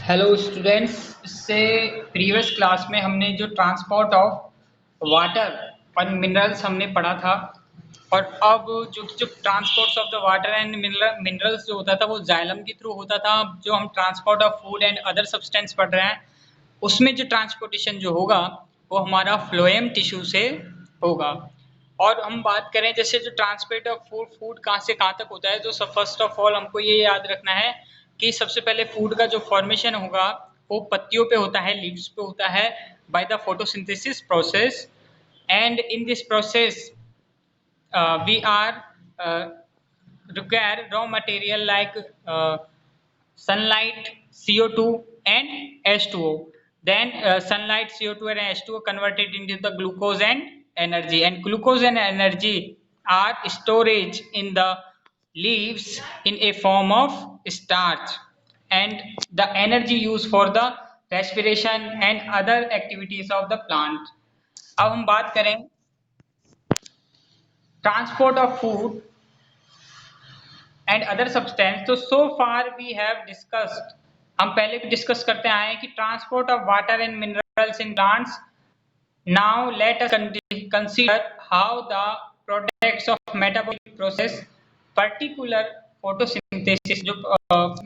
Hello students. इससे previous class में हमने जो ट्रांसपोर्ट ऑफ वाटर और मिनरल्स हमने पढ़ा था, और अब जो transports of the water and minerals जो होता था वो जाइलम के थ्रू होता था। जो हम transport of food and other substance पढ़ रहे हैं उसमें जो ट्रांसपोर्टेशन जो होगा वो हमारा फ्लोएम टिश्यू से होगा। और हम बात करें जैसे जो ट्रांसपोर्ट ऑफ फूड कहाँ से कहाँ तक होता है, तो फर्स्ट ऑफ ऑल हमको ये याद रखना है कि सबसे पहले फूड का जो फॉर्मेशन होगा वो पत्तियों पे होता है, लीव्स पे होता है by the photosynthesis process. And in this process we are require raw material like sunlight, CO2 and H2O. Then sunlight, CO2 and H2O converted into the glucose and energy, and glucose and energy are storage in the leaves in a form of starch, and the energy used for the respiration and other activities of the plant. अब हम बात करें transport of food and other substance. तो सो far we have discussed, हम पहले भी discuss करते आए हैं कि transport of water and minerals in plants. Now let us consider how the products of metabolic process, particular photosynthesis, जो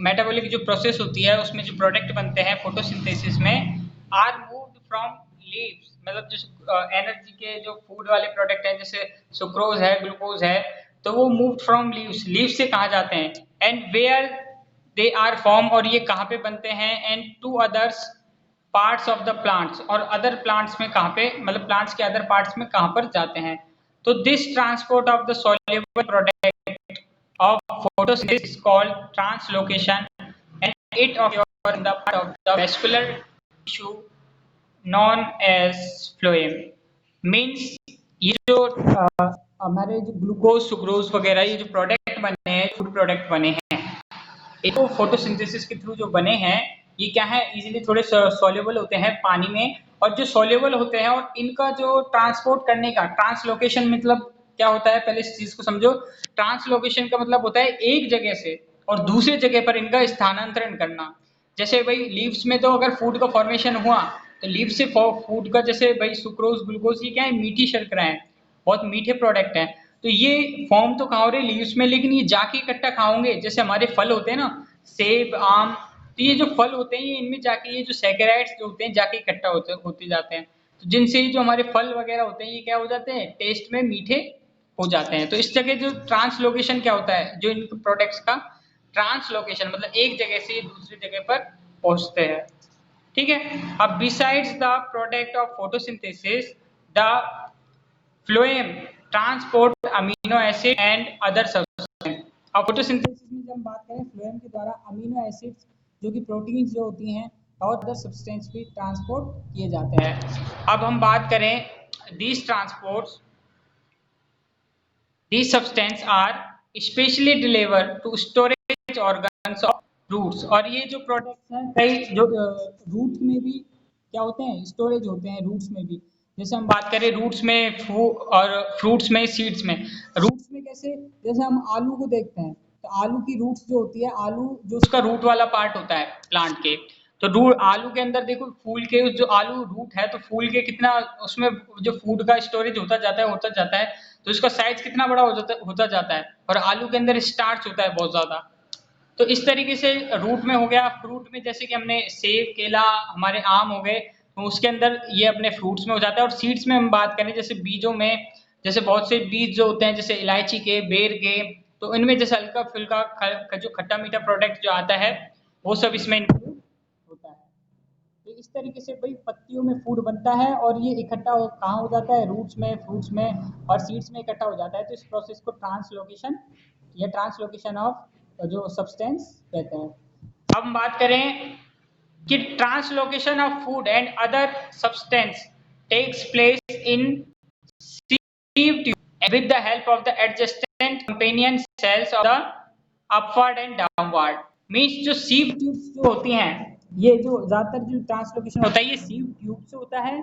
मेटाबॉलिक जो प्रोसेस होती है उसमें जो प्रोडक्ट बनते हैं फोटोसिंथेसिस में, आर मूव्ड फ्रॉम लीव्स, मतलब जो एनर्जी के जो फूड वाले प्रोडक्ट हैं जैसे सुक्रोज है, ग्लूकोज है, तो वो मूव्ड फ्रॉम लीव्स, लीव्स से कहाँ जाते हैं, and where they are form, और ये कहाँ पे बनते हैं, and to others parts of the plants, और अदर प्लांट्स में कहाँ पे, मतलब प्लांट्स के अदर पार्ट्स में कहाँ पर जाते हैं। तो this transport of the soluble product of photosynthesis is called translocation, and it occurs in the part of the vascular tissue known as phloem. Means ये जो हमारे जो ग्लूकोज, सुक्रोज वगैरह ये जो प्रोडक्ट बने हैं, फूड प्रोडक्ट बने हैं, ये तो फोटोसिंथेसिस के थ्रू जो बने हैं, ये क्या है, इजीली थोड़े सॉल्युबल होते हैं पानी में, और जो सॉल्युबल होते हैं और इनका जो ट्रांसपोर्ट करने का ट्रांसलोकेशन मतलब क्या होता है, पहले इस चीज को समझो। ट्रांसलोकेशन का मतलब होता है एक जगह से और दूसरे जगह पर इनका स्थानांतरण करना। जैसे भाई लीव्स में तो अगर फूड का फॉर्मेशन हुआ तो लीव्स से फूड का, जैसे भाई सुक्रोज, ग्लूकोज, ये क्या है, मीठी शर्करा है, बहुत मीठे प्रोडक्ट हैं, तो ये फॉर्म तो कहाँ हो रहे लीव्स में, लेकिन ये जाके इकट्ठा कहाँ होंगे, जैसे हमारे फल होते हैं ना, सेब, आम, तो ये जो फल होते हैं ये इनमें जाके ये जो सैकेराइड्स जो होते हैं जाके इकट्ठा होते जाते हैं, तो जिनसे जो हमारे फल वगैरह होते हैं ये क्या हो जाते हैं, टेस्ट में मीठे हो जाते हैं। तो इस जगह जो ट्रांसलोकेशन क्या होता है, जो इन प्रोडक्ट्स का ट्रांसलोकेशन मतलब एक जगह से दूसरी जगह पर पहुंचते हैं। ठीक है। अब besides the product of photosynthesis, the phloem transport amino acid and other substance. अब फोटोसिंथेसिस में जब हम बात करें फ्लोएम के द्वारा अमीनो एसिड्स जो कि प्रोटीन्स जो होती हैं और अदर सब्सटेंस भी ट्रांसपोर्ट किए जाते हैं। अब हम बात करें these transports, these substances are specially delivered to storage organs of roots। और ये जो प्रोडक्ट्स हैं कई जो रूट में भी क्या होते हैं, स्टोरेज होते हैं रूट्स में भी। जैसे हम बात करें रूट्स में और फ्रूट्स में, सीड्स में। रूट्स में कैसे, जैसे हम आलू को देखते हैं तो आलू की रूट्स जो होती है, आलू जो उसका रूट वाला पार्ट होता है प्लांट के, तो रूट आलू के अंदर देखो, फूल के जो आलू रूट है तो फूल के कितना उसमें जो फूड का स्टोरेज होता जाता है, तो इसका साइज कितना बड़ा होता जाता है, और आलू के अंदर स्टार्च होता है बहुत ज्यादा। तो इस तरीके से रूट में हो गया। फ्रूट में जैसे कि हमने सेब, केला, हमारे आम हो गए, तो उसके अंदर ये अपने फ्रूट्स में हो जाता है। और सीड्स में हम बात करें जैसे बीजों में, जैसे बहुत से बीज जो होते हैं जैसे इलायची के, बेर के, तो इनमें जैसे हल्का फुल्का जो खट्टा मीठा प्रोडक्ट जो आता है वो सब इसमें इंक्लूड होता है। तो इस तरीके से भाई पत्तियों में फूड बनता है और ये इकट्ठा कहाँ हो जाता है, रूट्स में, फ्रूट्स में और सीड्स में इकट्ठा हो जाता है। तो इस प्रोसेस को ट्रांसलोकेशन या ट्रांसलोकेशन ऑफ जो सब्सटेंस कहते हैं। अब हम बात करें कि translocation of food and other substance takes place in sieve tube with the help of the adjacent companion cells of the upward and downward। Means जो सीव ट्यूब्स जो होती हैं, ये जो ज्यादातर जो ट्रांसलोकेशन होता है ये सीव ट्यूब से होता है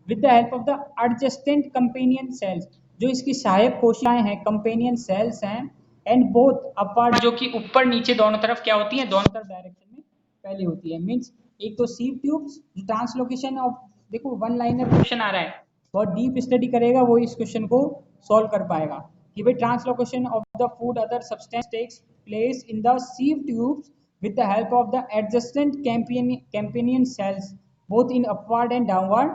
with the help of the adjacent companion cells, जो इसकी सहायक कोशिकाएं हैं, कंपेनियन सेल्स हैं, एंड बोथ अपवर्ड जो कि ऊपर नीचे दोनों तरफ क्या होती हैं, दोनों तरफ डायरेक्शन में फैली होती है। मीन्स एक तो सीव ट्यूब्स, जो ट्रांसलोकेशन ऑफ, देखो वन लाइनर क्वेश्चन आ रहा है, बहुत डीप स्टडी करेगा वो इस क्वेश्चन को सॉल्व कर पाएगा कि भाई translocation of the food other substance takes place in the sieve tubes with the help of the adjacent companion cells both in upward and downward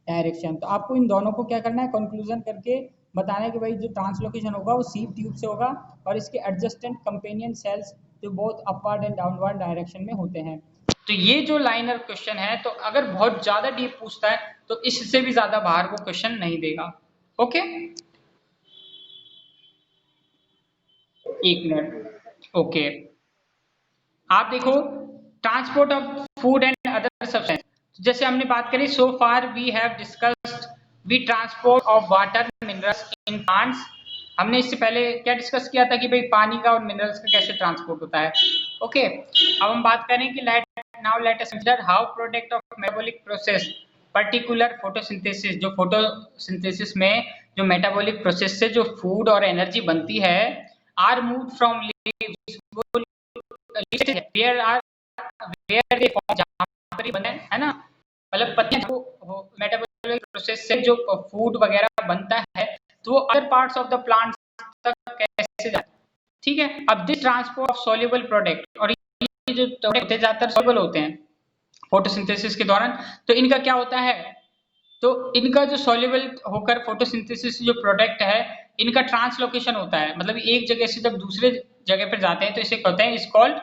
direction. तो आपको इन दोनों को क्या करना है, कंक्लूजन करके बताना है कि भाई जो ट्रांसलोकेशन होगा वो सीव ट्यूब से होगा और इसके एडजस्टेंट कंपेनियन सेल्स जो both upward and downward direction में होते हैं। तो ये जो लाइनर क्वेश्चन है, तो अगर बहुत ज्यादा डीप पूछता है तो इससे भी ज्यादा बाहर वो क्वेश्चन नहीं देगा। ओके, एक मिनट। ओके, आप देखो transport of food and other substance, जैसे हमने बात करी, so far we have discussed we transport of water minerals in plants. हमने इससे पहले क्या डिस्कस किया था कि भाई पानी का और मिनरल्स का कैसे ट्रांसपोर्ट होता है। ओके, अब हम बात करें कि now let us consider how product of metabolic process particular photosynthesis, जो फोटोसिंथेसिस में जो मेटाबॉलिक प्रोसेस से जो फूड और एनर्जी बनती है, are moved from leaves, where they form, जहाँ पर ही बने है ना, मतलब पत्तियां जो मेटाबॉलिक प्रोसेस से जो फूड वगैरह बनता है तो वो other parts of the plant तक कैसे जाता है। ठीक है, अब this transport of soluble product, और ये जो प्रोडक्ट ज्यादातर सॉल्युबल होते हैं फोटोसिंथेसिस के दौरान, तो इनका क्या होता है, तो इनका जो सॉल्युबल होकर फोटोसिंथेसिस जो प्रोडक्ट है इनका ट्रांसलोकेशन होता है, मतलब एक जगह से जब दूसरे जगह पर जाते हैं तो इसे कहते हैं is called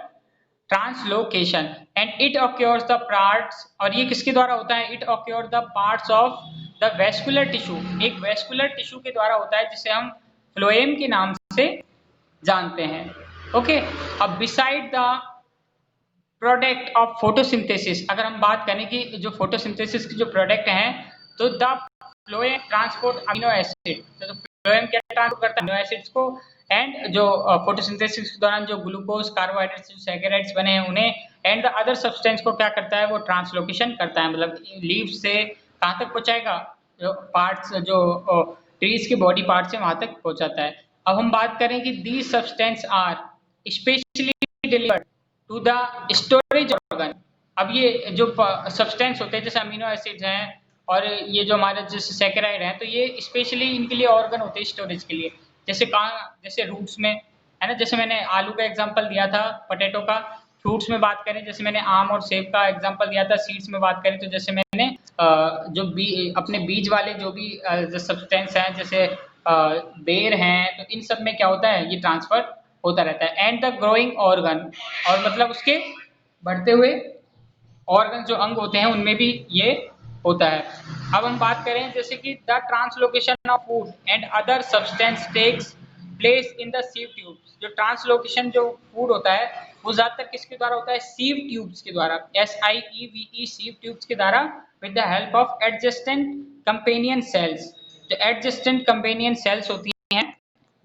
translocation and it occurs the parts, और ये किसके द्वारा होता है, it occur the parts of the vascular tissue, एक वेस्कुलर टिश्यू के द्वारा होता है जिसे हम फ्लोएम के नाम से जानते हैं। ओके, अब beside the product of photosynthesis, अगर हम बात करें कि जो फोटोसिंथेसिस के जो प्रोडक्ट हैं, तो the phloem transport amino acid, तो फ्लोएम क्या ट्रांसपोर्ट करता है, अमीनो एसिड्स को, एंड जो फोटोसिंथेसिस के दौरान जो ग्लूकोज कार्बोहाइड्रेट्स जो सैकेराइड्स बने हैं उन्हें, एंड द अदर सब्सटेंस को क्या करता है, वो ट्रांसलोकेशन करता है, मतलब लीव से कहाँ तक पहुंचाएगा, जो पार्ट्स जो ट्रीज के बॉडी पार्ट से वहां तक पहुंचाता है। अब हम बात करें कि these substance are specially delivered to the storage organ. अब ये जो सब्सटेंस होते हैं जैसे अमीनो एसिड्स हैं और ये जो हमारे जैसे सैकेराइड हैं, तो ये स्पेशली इनके लिए ऑर्गन होते हैं स्टोरेज के लिए, जैसे कहाँ, जैसे रूट्स में है ना, जैसे मैंने आलू का एग्जांपल दिया था, पोटैटो का, फ्रूट्स में बात करें जैसे मैंने आम और सेब का एग्जांपल दिया था, सीड्स में बात करें तो जैसे मैंने जो अपने बीज वाले जो भी जो सब्सटेंस हैं जैसे बेर हैं, तो इन सब में क्या होता है, ये ट्रांसफर होता रहता है। एंड द ग्रोइंग ऑर्गन, और मतलब उसके बढ़ते हुए ऑर्गन जो अंग होते हैं उनमें भी ये होता है। अब हम बात करें जैसे कि the translocation of food and other substance takes place in the sieve tubes, जो ट्रांसलोकेशन जो फूड होता है वो ज्यादातर किसके द्वारा होता है, सीव ट्यूब्स के द्वारा, SIEVE, सीव ट्यूब्स के द्वारा, with the help of adjacent companion cells. जो एडजेस्टेंट कंपेनियन सेल्स होती हैं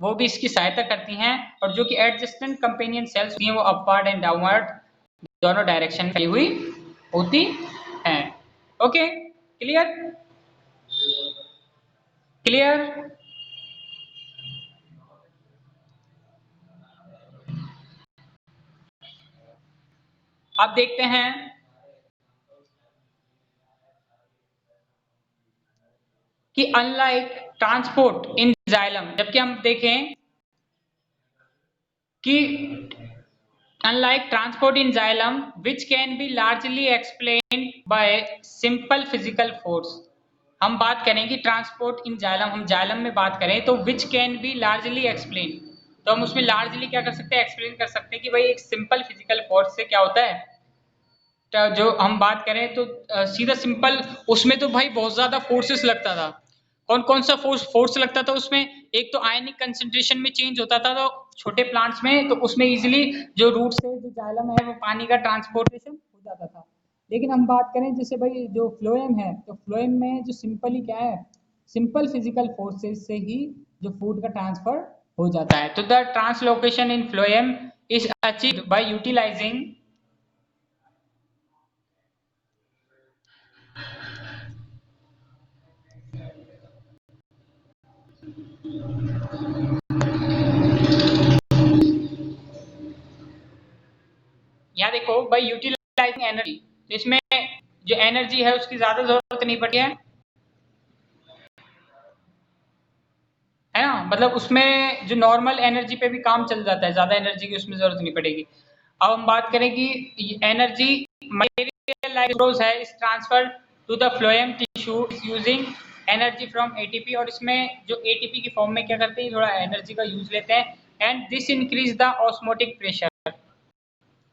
वो भी इसकी सहायता करती हैं, और जो कि एडजेस्टेंट कंपेनियन सेल्स होती हैं वो अपवर्ड एंड डाउनवर्ड दोनों डायरेक्शन में फैली हुई होती हैं। Okay, clear clear. अब देखते हैं कि अनलाइक ट्रांसपोर्ट इन जाइलम, जबकि हम देखें कि unlike transport in xylem which can be largely explained by simple physical force, हम बात करें कि ट्रांसपोर्ट इन जाइलम, हम जाइलम में बात करें तो which can be largely explain, तो हम उसमें लार्जली क्या कर सकते हैं, एक्सप्लेन कर सकते हैं कि भाई एक सिंपल फिजिकल फोर्स से क्या होता है। तो जो हम बात करें तो सीधा सिंपल, उसमें तो भाई बहुत ज्यादा फोर्सेस लगता था। कौन कौन सा फोर्स लगता था उसमें, एक तो आयनिक कंसंट्रेशन में चेंज होता था, तो छोटे प्लांट्स में तो उसमें इजीली जो रूट से जो जाइलम है वो पानी का ट्रांसपोर्टेशन हो जाता था। लेकिन हम बात करें जैसे भाई जो फ्लोएम है, तो फ्लोएम में जो सिंपली क्या है, सिंपल फिजिकल फोर्सेस से ही जो फूड का ट्रांसफर हो जाता है। तो the translocation in phloem is achieved by utilising यहाँ देखो, बाय यूटिलाइजिंग एनर्जी, तो इसमें जो एनर्जी है उसकी ज्यादा जरूरत नहीं पड़ती है ना, मतलब उसमें जो नॉर्मल एनर्जी पे भी काम चल जाता है, ज्यादा एनर्जी की उसमें जरूरत नहीं पड़ेगी। अब हम बात करें कि एनर्जी मटेरियल लाइक ग्लूकोज है is transfer to the phloem tissue using energy from ATP, और इसमें जो एटीपी की फॉर्म में क्या करते हैं, थोड़ा एनर्जी का यूज लेते हैं, and this increase the osmotic pressure.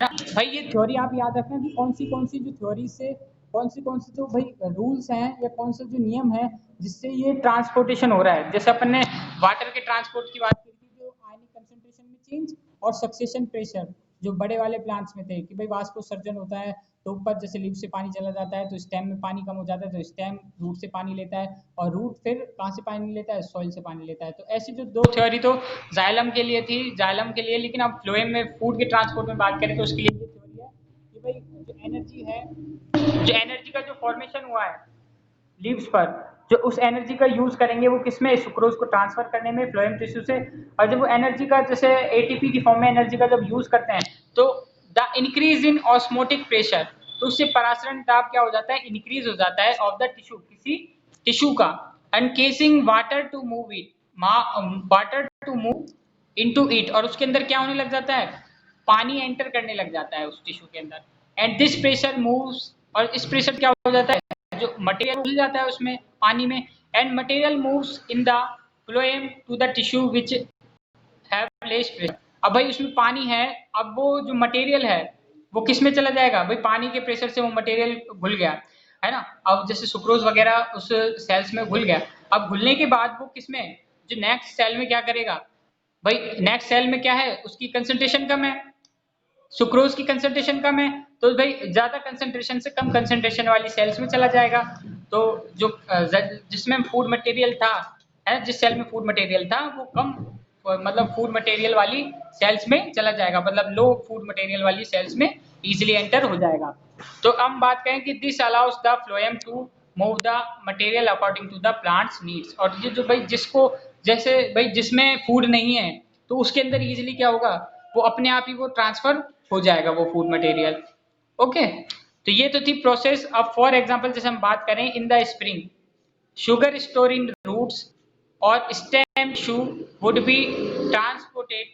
भाई ये थ्योरी आप याद रखना कि कौन सी जो थ्योरी से कौन सी जो भाई रूल्स हैं या कौन से जो नियम है जिससे ये ट्रांसपोर्टेशन हो रहा है। जैसे अपन ने वाटर के ट्रांसपोर्ट की बात की थी, जो आयनिक कंसंट्रेशन में चेंज और सक्सेशन प्रेशर जो बड़े वाले प्लांट्स में थे कि भाई वाष्पोत्सर्जन होता है तो ऊपर जैसे लीफ से पानी चला जाता है तो स्टेम में पानी कम हो जाता है, तो स्टेम रूट से पानी लेता है और रूट फिर कहाँ से पानी लेता है, सॉइल से पानी लेता है। तो ऐसी जो दो थ्योरी तो जाइलम के लिए थी, जाइलम के लिए, लेकिन अब फ्लोएम में फूड के ट्रांसपोर्ट में बात करें तो उसके लिए ये थ्योरी है कि भाई जो एनर्जी है, जो एनर्जी का जो फॉर्मेशन हुआ है लीव्स पर, जो उस एनर्जी का यूज करेंगे वो किसमें, सुक्रोज को ट्रांसफर करने में फ्लोएम टिश्यू से। और जब वो एनर्जी का जैसे एटीपी की फॉर्म में एनर्जी का जब यूज करते हैं तो the increase in osmotic pressure, तो उससे परासरण दाब क्या हो जाता है, इंक्रीज हो जाता है ऑफ द टिश्यू, किसी टिश्यू का, encasing water to move it, water to move into it, और उसके अंदर क्या होने लग जाता है, पानी एंटर करने लग जाता है उस टिश्यू के अंदर, एंड दिस प्रेशर मूव्स, और इस प्रेशर क्या हो जाता है, जो मटेरियल घुल जाता है उसमें पानी में, and material moves in the phloem to the tissue which have less pressure. अब भाई उसमें पानी है, अब वो जो मटेरियल है वो किस में चला जाएगा, भाई पानी के प्रेशर से वो मटेरियल घुल गया है ना। अब जैसे सुक्रोज वगैरह उस सेल्स में घुल गया, अब घुलने के बाद वो किसमें, जो नेक्स्ट सेल में क्या करेगा, भाई नेक्स्ट सेल में क्या है, उसकी कंसंट्रेशन कम है, सुक्रोज की कंसंट्रेशन कम है, तो भाई ज्यादा कंसंट्रेशन से कम कंसंट्रेशन वाली सेल्स में चला जाएगा। तो जो जिसमें फूड मटेरियल था है, जिस सेल में फूड मटेरियल था वो कम, मतलब फूड मटेरियल वाली सेल्स में चला जाएगा, मतलब लो फूड मटेरियल वाली सेल्स में इजीली एंटर हो जाएगा। तो हम बात करें कि this allows the phloem to move the material according to the plants needs, और ये जो भाई जिसको, जैसे भाई जिसमें फूड नहीं है तो उसके अंदर इजीली क्या होगा, वो अपने आप ही वो ट्रांसफर हो जाएगा वो फूड मटेरियल। ओके, तो ये तो थी प्रोसेस। अब फॉर एग्जांपल जैसे हम बात करें in the spring, sugar stored in roots or stem tissue would be transported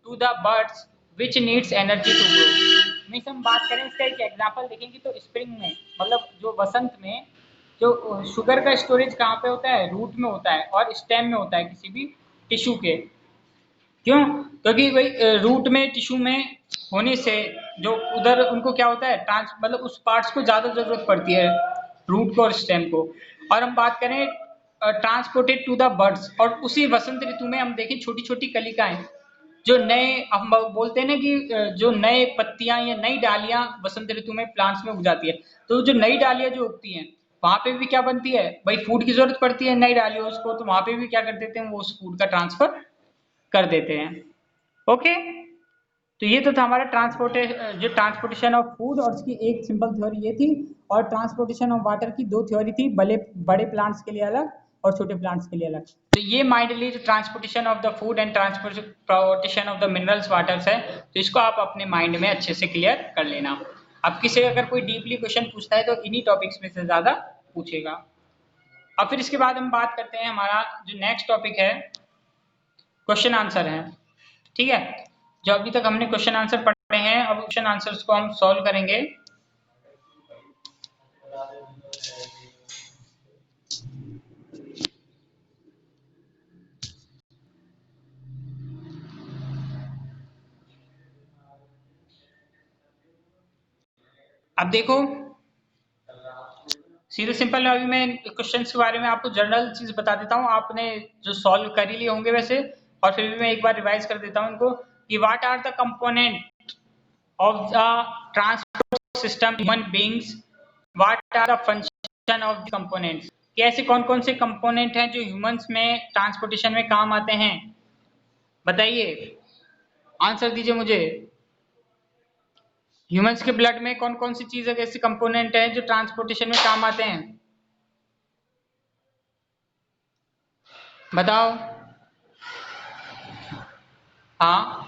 to the buds which needs energy to grow। Means हम बात करें इसका एक एग्जांपल देखेंगे तो स्प्रिंग में, मतलब जो वसंत में जो शुगर का स्टोरेज कहाँ पे होता है, रूट में होता है और स्टेम में होता है किसी भी टिश्यू के। क्यों, क्योंकि भाई रूट में टिश्यू में होने से जो उधर उनको क्या होता है, ट्रांस मतलब उस पार्ट्स को ज्यादा जरूरत पड़ती है, रूट को और स्टेम को। और हम बात करें ट्रांसपोर्टेड टू द बर्ड्स, और उसी वसंत ऋतु में हम देखें छोटी छोटी कलिकाएं, जो नए हम बोलते हैं ना कि जो नए पत्तियां या नई डालियां वसंत ऋतु में प्लांट्स में उग जाती है, तो जो नई डालियां जो उगती हैं वहां पे भी क्या बनती है, भाई फूड की जरूरत पड़ती है नई डालियों को, तो वहां पे भी क्या कर देते हैं, वो उस फूड का ट्रांसफर कर देते हैं। ओके, तो ये तो था हमारा ट्रांसपोर्टेशन ऑफ फूड, और इसकी एक सिंपल थ्योरी ये थी, और ट्रांसपोर्टेशन ऑफ वाटर की दो थ्योरी थी, बड़े बड़े प्लांट्स के लिए अलग और छोटे प्लांट्स के लिए अलग। तो ये माइंड लीजिए transportation of the food and transportation of the minerals waters है, तो इसको आप अपने माइंड में अच्छे से क्लियर कर लेना। अब किसी अगर कोई डीपली क्वेश्चन पूछता है तो इन्हीं टॉपिक्स में से ज्यादा पूछेगा। अब फिर इसके बाद हम बात करते हैं, हमारा जो नेक्स्ट टॉपिक है क्वेश्चन आंसर है। ठीक है, जो अभी तक हमने क्वेश्चन आंसर पढ़े हैं, अब क्वेश्चन आंसर्स को हम सॉल्व करेंगे। अब देखो सीधे सिंपल, अभी मैं क्वेश्चंस के बारे में आपको जनरल चीज बता देता हूँ, आपने जो सॉल्व कर ही लिए होंगे वैसे, और फिर भी मैं एक बार रिवाइज कर देता हूँ इनको, कि what are the component of the transport system human beings, what are the function of the components, कि ऐसे कौन कौन से कंपोनेंट हैं जो ह्यूमंस में ट्रांसपोर्टेशन में काम आते हैं, बताइए, आंसर दीजिए मुझे। ह्यूमंस के ब्लड में कौन कौन सी चीजें ऐसे कंपोनेंट हैं जो ट्रांसपोर्टेशन में काम आते हैं, बताओ। हाँ,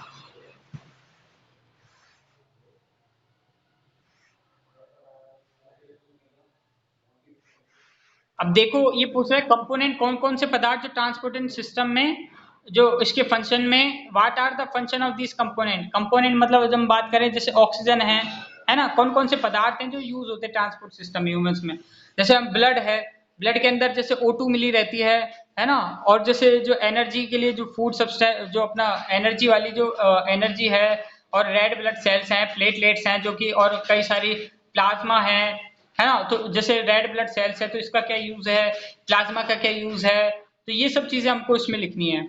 अब देखो ये पूछ रहा है कंपोनेंट कौन कौन से पदार्थ जो ट्रांसपोर्टेशन सिस्टम में जो इसके फंक्शन में, what are the function of this component. Component मतलब जब हम बात करें जैसे ऑक्सीजन है ना, कौन कौन से पदार्थ हैं जो यूज होते हैं ट्रांसपोर्ट सिस्टम ह्यूमंस में। जैसे हम ब्लड है, ब्लड के अंदर जैसे O2 मिली रहती है ना, और जैसे जो एनर्जी के लिए जो फूड सब्सटेंस जो अपना एनर्जी वाली जो एनर्जी है, और रेड ब्लड सेल्स हैं, प्लेटलेट्स हैं जो कि, और कई सारी प्लाज्मा है ना। तो जैसे रेड ब्लड सेल्स है तो इसका क्या यूज है, प्लाज्मा का क्या यूज है, तो ये सब चीजें हमको इसमें लिखनी है।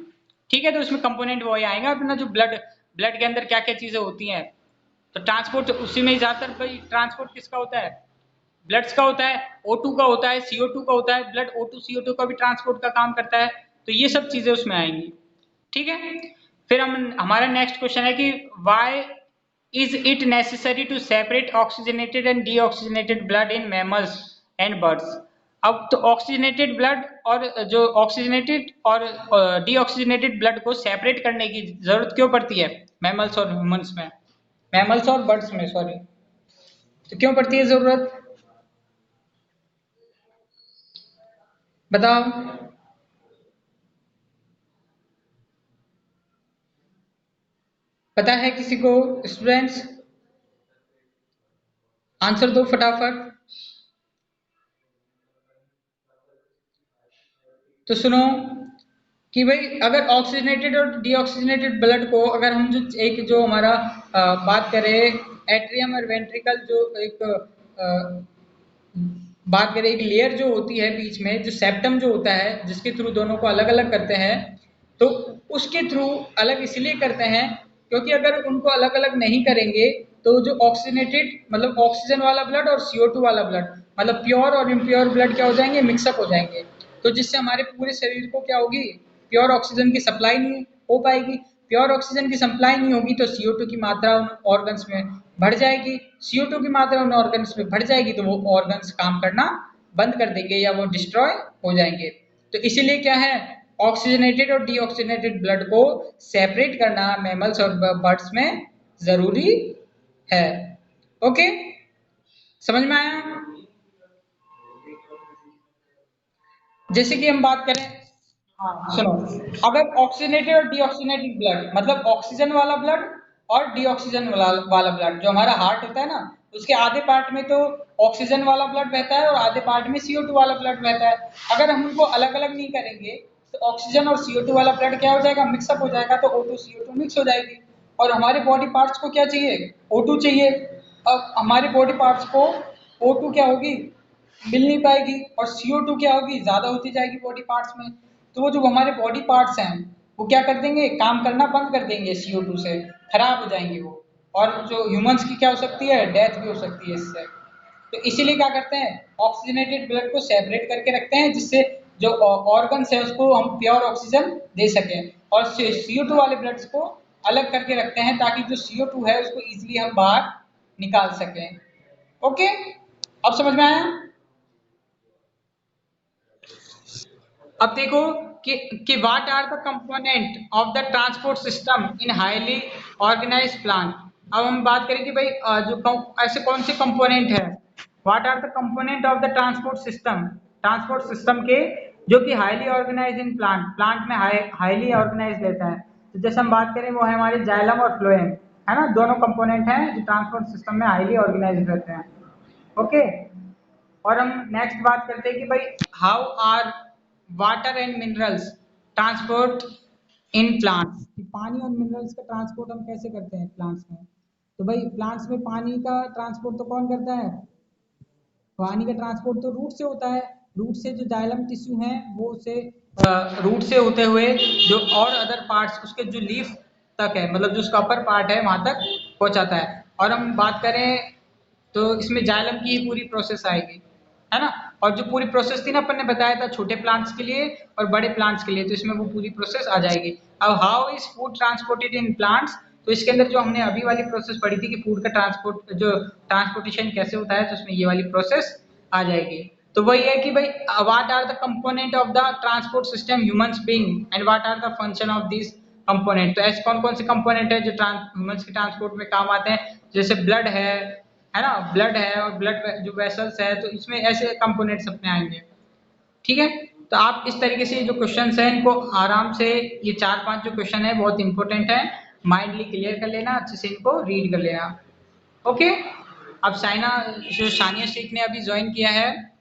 ठीक है, तो इसमें कंपोनेंट वही आएगा अपना जो ब्लड, ब्लड के अंदर क्या क्या चीजें होती हैं। तो ट्रांसपोर्ट उसी में ज्यादातर भाई ट्रांसपोर्ट किसका होता है, ब्लड्स का होता है, O2 का होता है, CO2 का होता है, ब्लड O2 CO2 का भी ट्रांसपोर्ट का काम करता है। तो ये सब चीजें उसमें आएंगी। ठीक है, फिर हम हमारा नेक्स्ट क्वेश्चन है कि why is it necessary to separate oxygenated and deoxygenated blood in mammals and birds. अब तो ऑक्सीजनेटेड ब्लड और जो ऑक्सीजनेटेड और डीऑक्सीजनेटेड ब्लड को सेपरेट करने की जरूरत क्यों पड़ती है मैमल्स और ह्यूमंस में, मैमल्स और बर्ड्स में, सॉरी, तो क्यों पड़ती है जरूरत, बताओ। पता है किसी को स्टूडेंट्स, आंसर दो फटाफट। तो सुनो कि भाई अगर ऑक्सीजनेटेड और डीऑक्सीजनेटेड ब्लड को अगर हम जो एक जो हमारा बात करें एट्रियम और वेंट्रिकल जो एक बात करें एक लेयर जो होती है बीच में जो सेप्टम जो होता है जिसके थ्रू दोनों को अलग अलग करते हैं, तो उसके थ्रू अलग इसलिए करते हैं क्योंकि अगर उनको अलग अलग नहीं करेंगे तो जो ऑक्सीजनेटेड मतलब ऑक्सीजन वाला ब्लड और CO2 वाला ब्लड मतलब प्योर और इम्प्योर ब्लड क्या हो जाएंगे, मिक्सअप हो जाएंगे। तो जिससे हमारे पूरे शरीर को क्या होगी, प्योर ऑक्सीजन की सप्लाई नहीं हो पाएगी। प्योर ऑक्सीजन की सप्लाई नहीं होगी तो CO2 की मात्रा उन ऑर्गन्स में बढ़ जाएगी। CO2 की मात्रा उन ऑर्गन्स में बढ़ जाएगी तो वो ऑर्गन्स काम करना बंद कर देंगे या वो डिस्ट्रॉय हो जाएंगे। तो इसीलिए क्या है, ऑक्सीजनेटेड और डीऑक्सीजनेटेड ब्लड को सेपरेट करना मैमल्स और बर्ड्स में जरूरी है। ओके, समझ में आया। जैसे कि हम बात करें, हाँ सुनो, अगर ऑक्सीजनेटेड और डीऑक्सीजनेटेड ब्लड मतलब ऑक्सीजन वाला ब्लड और डीऑक्सीजन वाला ब्लड जो हमारा हार्ट होता है ना, उसके आधे पार्ट में तो ऑक्सीजन वाला ब्लड बहता है और आधे पार्ट में CO2 वाला ब्लड बहता है। अगर हम उनको अलग अलग नहीं करेंगे तो ऑक्सीजन और CO2 वाला ब्लड क्या हो जाएगा, मिक्सअप हो जाएगा, तो O2 CO2 मिक्स हो जाएगी। और हमारे बॉडी पार्ट्स को क्या चाहिए, O2 चाहिए। अब हमारे बॉडी पार्ट्स को O2 क्या होगी, मिल नहीं पाएगी, और CO2 क्या होगी, ज्यादा होती जाएगी बॉडी पार्ट्स में। तो वो जो हमारे बॉडी पार्ट्स हैं वो क्या कर देंगे, काम करना बंद कर देंगे, CO2 से खराब हो जाएंगे वो। और जो ह्यूमंस की क्या हो सकती है, डेथ भी हो सकती है इससे। तो इसीलिए क्या करते हैं, ऑक्सीजनेटेड ब्लड को सेपरेट करके रखते हैं जिससे जो ऑर्गन्स है उसको हम प्योर ऑक्सीजन दे सकें, और CO2 वाले ब्लड्स को अलग करके रखते हैं ताकि जो CO2 है उसको इजीली हम बाहर निकाल सकें। ओके, अब समझ में आया। अब देखो कि what are the component of the transport system in highly organised plant. अब हम बात करें कि भाई जो ऐसे कौन से कंपोनेंट है, what are the component of the transport system के जो कि highly organised in plant, plant में हाईली ऑर्गेनाइज्ड रहता है। तो जैसे हम बात करें वो है हमारे जाइलम और फ्लोएम, है ना, दोनों कंपोनेंट हैं जो ट्रांसपोर्ट सिस्टम में हाईली ऑर्गेनाइज्ड रहते हैं। ओके, और हम नेक्स्ट बात करते हैं कि भाई how are water and minerals transport in plants, कि पानी और मिनरल्स का ट्रांसपोर्ट हम कैसे करते हैं प्लांट्स में। तो भाई प्लांट्स में पानी का ट्रांसपोर्ट तो कौन करता है, पानी का ट्रांसपोर्ट तो रूट से होता है। रूट से जो जाइलम टिश्यू है वो उसे रूट से होते हुए जो और अदर पार्ट्स उसके जो लीफ तक है मतलब जो उसका अपर पार्ट है वहां तक पहुंचाता है। और हम बात करें तो इसमें जाइलम की ही पूरी प्रोसेस आएगी, है ना। और जो पूरी प्रोसेस थी ना अपन ने बताया था छोटे प्लांट्स के लिए और बड़े प्लांट्स के लिए, तो इसमें वो पूरी प्रोसेस आ जाएगी। अब how is food transported in plants, तो इसके अंदर जो हमने अभी वाली प्रोसेस पढ़ी थी कि फूड का ट्रांसपोर्ट जो ट्रांसपोर्टेशन कैसे होता है, तो उसमें ये वाली प्रोसेस आ जाएगी। तो वही है कि भाई what are the component of the transport system humans being and what are the function of this component. तो ऐसे कौन कौन से कंपोनेंट है जो ह्यूमंस के ट्रांसपोर्ट में काम आते हैं, जैसे ब्लड है ना, ब्लड है और ब्लड जो वेसल्स है, तो इसमें ऐसे कंपोनेंट्स अपने आएंगे। ठीक है। तो आप इस तरीके से जो क्वेश्चंस हैं इनको आराम से, ये 4-5 जो क्वेश्चन है बहुत इंपॉर्टेंट है, माइंडली क्लियर कर लेना, अच्छे से इनको रीड कर लेना। ओके। अब साइना जो सानिया शेख ने अभी ज्वाइन किया है